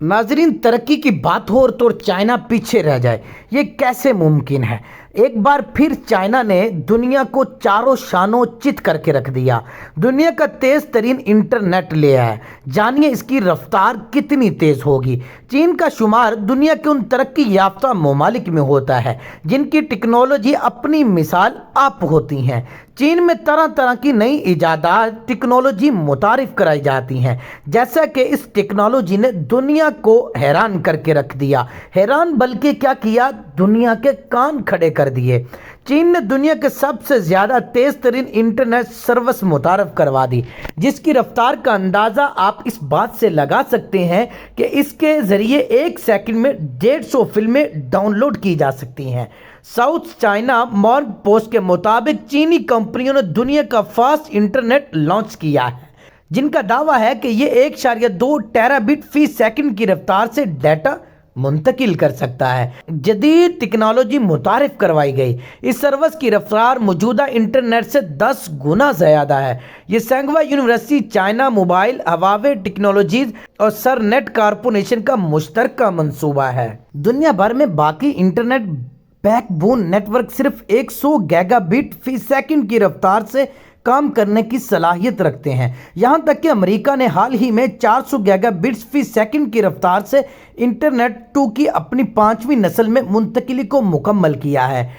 नाजरीन, तरक्की की बात हो तो चाइना पीछे रह जाए, ये कैसे मुमकिन है। एक बार फिर चाइना ने दुनिया को चारों शानों चित करके रख दिया। दुनिया का तेज तरीन इंटरनेट ले आया। जानिए इसकी रफ्तार कितनी तेज होगी। चीन का शुमार दुनिया के उन तरक्की याफ्ता ममालिक में होता है जिनकी टेक्नोलॉजी अपनी मिसाल आप होती हैं। चीन में तरह तरह की नई इजादात टेक्नोलॉजी मुतारिफ कराई जाती हैं, जैसा कि इस टेक्नोलॉजी ने दुनिया को हैरान करके रख दिया। हैरान बल्कि क्या किया, दुनिया के कान खड़े कर दिए। चीन ने दुनिया के सबसे ज़्यादा तेज़ तरीन इंटरनेट सर्विस मुतारफ करवा दी, जिसकी रफ्तार का अंदाज़ा आप इस बात से लगा सकते हैं कि इसके ज़रिए एक सेकंड में 150 फिल्में डाउनलोड की जा सकती हैं। साउथ चाइना मॉर्निंग पोस्ट के मुताबिक चीनी कंपनियों ने दुनिया का फास्ट इंटरनेट लॉन्च किया है, जिनका दावा है कि ये 1.2 टेराबिट फी सेकंड की रफ्तार से डाटा मुंतकिल कर सकता है। जदीद टेक्नोलॉजी मुतारिफ करवाई गई। इस सर्विस की रफ्तार मौजूदा इंटरनेट से 10 गुना ज़्यादा है। ये सेंगवा university, China mobile, Huawei technologies और सरनेट कारपोरेशन का मुश्तरका मंसूबा है। दुनिया भर में बाकी इंटरनेट बैकबोन नेटवर्क सिर्फ 100 गीगाबिट फी सेकंड की रफ्तार से काम करने की सलाहियत रखते हैं। यहां तक कि अमेरिका ने हाल ही में 400 गीगाबिट्स फी सेकंड की रफ्तार से इंटरनेट 2 की अपनी 5वीं नस्ल में मुंतकिली को मुकम्मल किया है।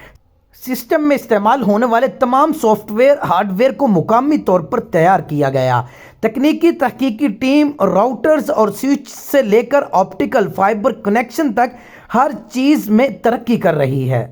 सिस्टम में इस्तेमाल होने वाले तमाम सॉफ्टवेयर हार्डवेयर को मुकामी तौर पर तैयार किया गया। तकनीकी तहकीकी टीम राउटर्स और स्विच से लेकर ऑप्टिकल फाइबर कनेक्शन तक हर चीज़ में तरक्की कर रही है।